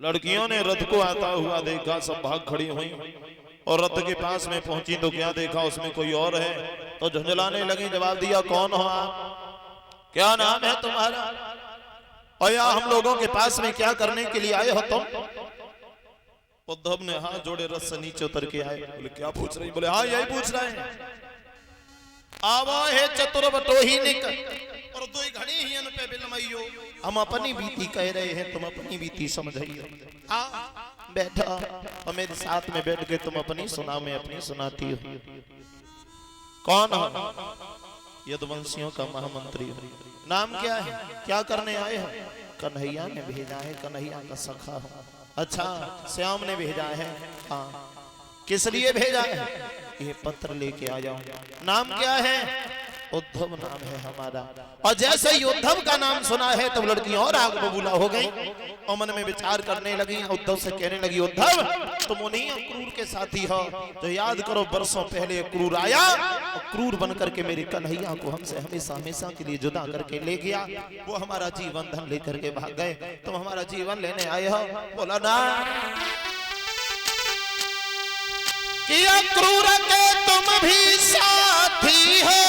लड़कियों ने रथ को आता हुआ देखा, सब भाग खड़ी हुई और रथ के पास में पहुंची तो क्या देखा, उसमें कोई और है। तो झुंझलाने लगी, जवाब दिया, कौन हो आप, क्या नाम है तुम्हारा, और यहाँ हम लोगों के पास में क्या करने के लिए आए हो तुम। उद्धव ने हाथ जोड़े, रथ से नीचे उतर के आए। बोले क्या पूछ रही, बोले हाँ यही पूछ रहे हैं। आवो है चतुर बटोही निक और दो घड़ी ही अन पे बिलमइयो, हम अपनी बीती कह रहे हैं, तुम अपनी बीती समझियो। आ बैठा और मेरे साथ में बैठ के तुम अपनी सुना, मैं अपनी सुनाती हूँ। कौन हो, यदुवंशियों का महामंत्री हो। नाम क्या है, क्या करने आए हो। कन्हैया ने भेजा है, कन्हैया का सखा हो। अच्छा, श्याम ने भेजा है। हाँ, किस लिए भेजा है, ये पत्र लेके आ जाओ। नाम क्या है, उद्धव नाम है हमारा। और जैसे ही उद्धव का नाम सुना है तब लड़की और आग बबूला हो गई और मन में विचार करने लगी। उद्धव से कहने लगी, उद्धव तुम उन्हीं क्रूर के साथी हो जो याद करो बरसों पहले क्रूर आया और क्रूर बनकर के मेरी कन्हैया को हमसे हमेशा हमेशा के लिए जुदा करके ले गया। वो हमारा जीवन धन लेकर के भाग गए, तुम हमारा जीवन लेने आए हो। बोला ना किया क्रूर के तुम भी साथी हो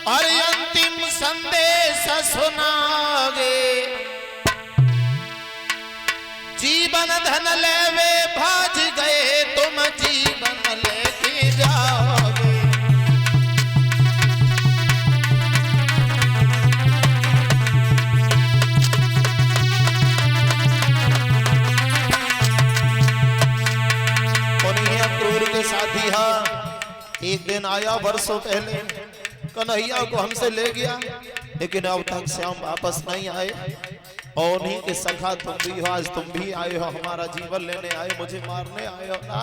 और अंतिम संदेश सुनागे, जीवन धन लेवे भाज गए तुम जीवन लेके जाओगे। क्रूर के साथी हाँ, एक दिन आया वर्षों पहले, कन्हैया को हमसे ले गया, लेकिन अब तक श्याम वापस नहीं आए। और उन्हीं के सखा तुम भी हो, आज तुम भी आए हो, हमारा जीवन लेने आए, मुझे मारने आए हो ना।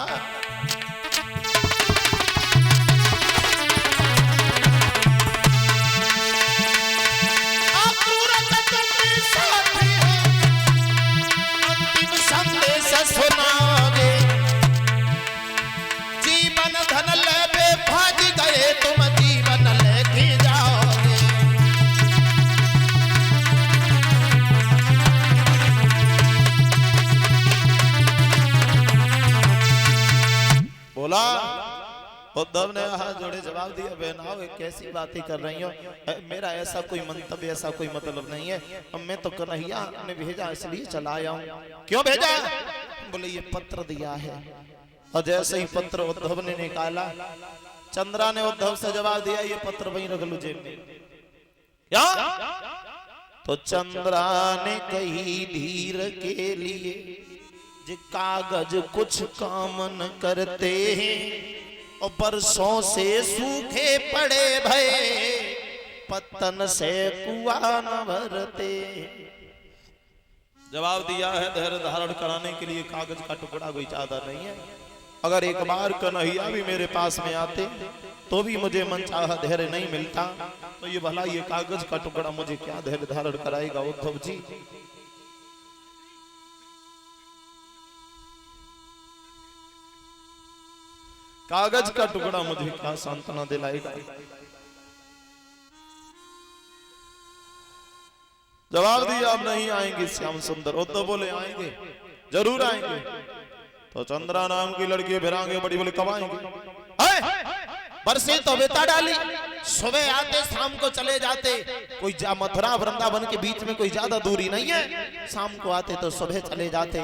अंतिम संदेश सुनाओगे, जीवन धन लेवे भाग गए तुम जीवन लेके जाओगे। बोला, उद्धव ने हाथ जोड़े जवाब दिया, बहनाओ कैसी बातें कर रही हो, मेरा ऐसा कोई मंतव्य ऐसा कोई मतलब नहीं है। अब मैं तो कन्हैया ने भेजा इसलिए चला आया हूँ। क्यों भेजा, बोले ये पत्र दिया है। और जैसे ही पत्र उद्धव ने निकाला, चंद्रा ने उद्धव से जवाब दिया, ये पत्र वहीं रख लो जेब में। क्या, तो चंद्रा ने कही धीर के लिए, जे कागज कुछ काम न करते हैं और बरसों से सूखे पड़े भये पत्तन से कुआं न भरते। जवाब दिया है, धैर्य धारण कराने के लिए कागज का टुकड़ा कोई ज्यादा नहीं है। अगर एक बार कन्हैया भी मेरे पास में आते तो भी मुझे मनचाहा धैर्य नहीं मिलता, तो ये भला ये कागज का टुकड़ा मुझे क्या धैर्य धारण कराएगा उद्धव जी। कागज का टुकड़ा मुझे क्या सांत्वना दिलाएगा। जवाब दिया, अब नहीं आएंगे श्याम सुंदर। उद्धव बोले आएंगे, जरूर आएंगे। तो चंद्रा नाम की लड़की भिरांगे बड़ी, बोले कब आएंगे। बरसे तो बेटा डाली, सुबह आते शाम को चले जाते। कोई मथुरा वृंदावन के बीच में कोई ज्यादा दूरी नहीं है, शाम को आते तो सुबह चले जाते।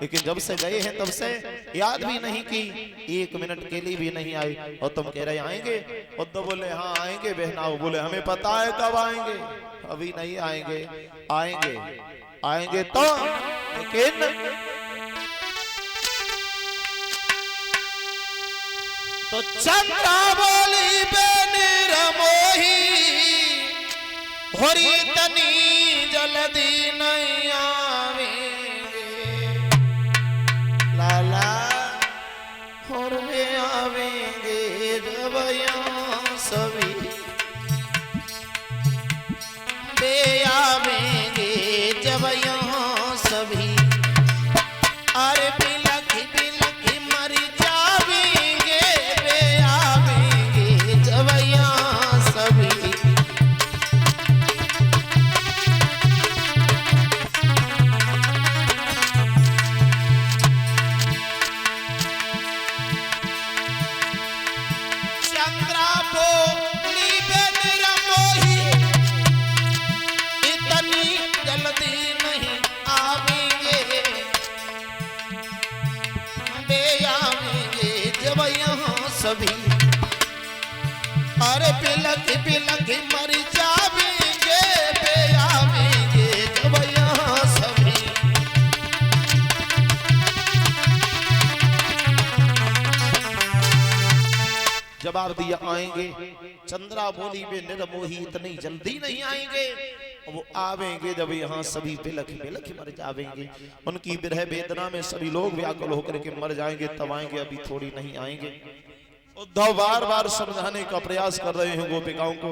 लेकिन जब से गए हैं तब से याद भी नहीं की, एक मिनट के लिए भी नहीं आए। और तुम कह रहे आएंगे। उद्धव बोले हाँ आएंगे बहनाओ। बोले हमें पता है कब आएंगे, अभी नहीं आएंगे। आएंगे आएंगे तो, लेकिन तो चंद्रा बोली बेनीर मोही होरी तनी जल्दी नहीं आवेंगे, लाला और वे आवेंगे जब यहाँ सभी वे आवेंगे जब यहाँ सभी। अरे बिलख बिलख मर जावेंगे वे आवेंगे जब यहाँ सभी। सभी, अरे बिलख बिलख मर जावेंगे बे आवेंगे जब यहाँ सभी। जवाब दिया आएंगे। चंद्रा बोली वे निर्मोही इतनी जल्दी नहीं आएंगे, वो आवेंगे जब यहाँ सभी बिलख बिलख मर जावेंगे। उनकी विरह वेदना में सभी लोग व्याकुल होकर के मर जाएंगे, तब आएंगे, अभी थोड़ी नहीं आएंगे। उद्धव बार बार समझाने का प्रयास कर रहे हैं गोपिकाओं को,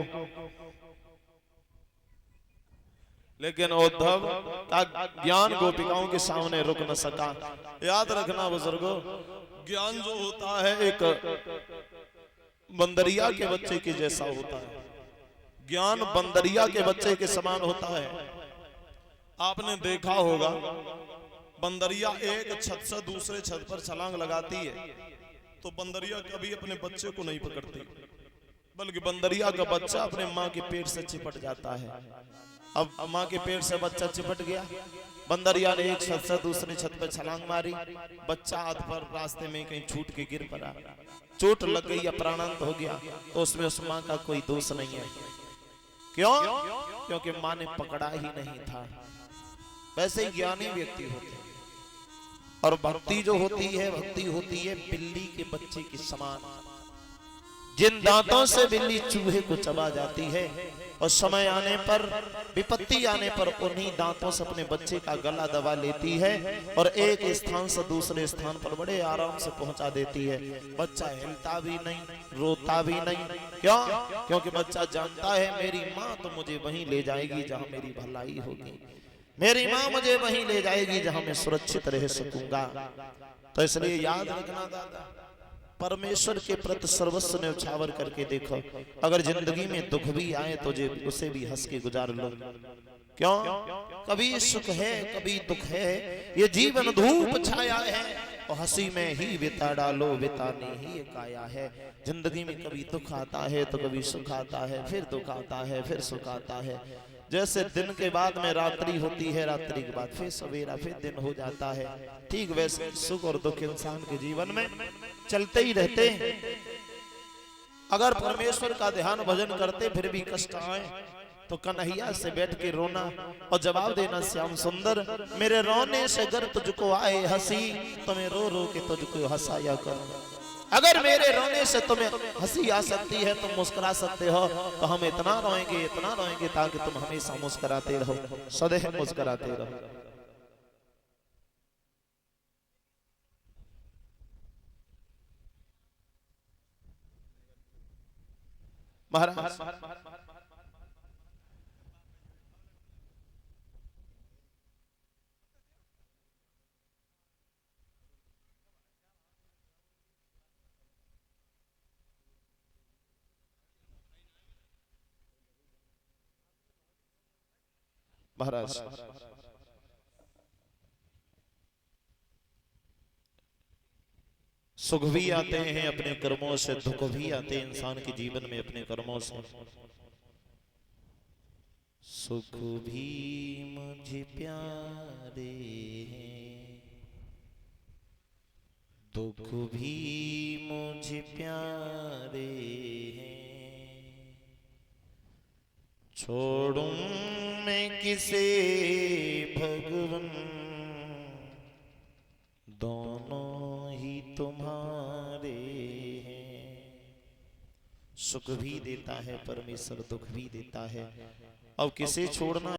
लेकिन उद्धव का ज्ञान गोपिकाओं के सामने रुक न सका। याद रखना बुजुर्गों, ज्ञान जो होता है एक बंदरिया के बच्चे के जैसा होता है। ज्ञान बंदरिया के बच्चे के समान होता है। आपने देखा होगा बंदरिया एक छत से दूसरे छत पर छलांग लगाती है तो बंदरिया कभी अपने बच्चे को नहीं पकड़ती, बल्कि बंदरिया का बच्चा अपने माँ के पेट से चिपट जाता है। अब माँ के पेट से बच्चा चिपट गया, बंदरिया ने एक छत से दूसरी छत पर छलांग मारी, बच्चा हाथ पर रास्ते में कहीं छूट के गिर पड़ा, चोट लग गई या प्राणांत हो गया, तो उसमें उस माँ का कोई दोष नहीं है। क्यों? क्योंकि माँ ने पकड़ा ही नहीं था। वैसे ही ज्ञानी व्यक्ति होते हैं, और भक्ति जो होती है, भक्ति होती है बिल्ली के बच्चे के समान। जिन दांतों से बिल्ली चूहे को चबा जाती है और समय आने पर, विपत्ति आने पर उन्हीं दांतों से अपने बच्चे का गला दबा लेती है और एक स्थान से दूसरे स्थान पर बड़े आराम से पहुंचा देती है। बच्चा हिलता भी नहीं, रोता भी नहीं। क्यों? क्योंकि बच्चा जानता है मेरी माँ तो मुझे वहीं ले जाएगी जहां मेरी भलाई होगी, मेरी माँ मुझे वहीं ले जाएगी जहां मैं सुरक्षित रह सकूंगा। तो इसलिए याद रखना दादा, परमेश्वर के प्रति सर्वस्व ने उछावर करके देखो। अगर जिंदगी में दुख भी आए तो उसे भी हंस के गुजार लो। क्यों? कभी सुख है कभी दुख है, ये जीवन धूप छाया है और हंसी में ही बिता डालो, बिताने ही ये काया है। जिंदगी में कभी दुख आता है तो कभी सुख आता है, फिर दुख आता है, फिर सुख आता है। जैसे दिन के बाद में रात्रि होती है, रात्रि के बाद फिर सवेरा, फिर दिन हो जाता है, ठीक वैसे सुख और दुख इंसान के जीवन में चलते ही रहते हैं। अगर परमेश्वर का ध्यान भजन करते फिर भी कष्ट आए तो कन्हैया से बैठ के रोना और जवाब देना, श्याम सुंदर मेरे रोने से अगर तुझको आए हंसी तो मैं रो रो के तुझको हंसाया करूं। अगर मेरे रोने से तुम्हें हंसी आ सकती है, तुम मुस्कुरा सकते हो, तो हम इतना रोएंगे ताकि तुम हमेशा मुस्कुराते रहो, सदैव मुस्कुराते रहो। महाराज महाराज सुख भी आते हैं अपने कर्मों से, दुख भी आते हैं इंसान के जीवन में अपने कर्मों से। सुख भी मुझे प्यारे हैं, दुख भी मुझे प्यारे हैं, छोड़ूं मैं किसे भगवन, दोनों ही तुम्हारे हैं। सुख भी देता है परमेश्वर, दुख भी देता है। अब किसे छोड़ना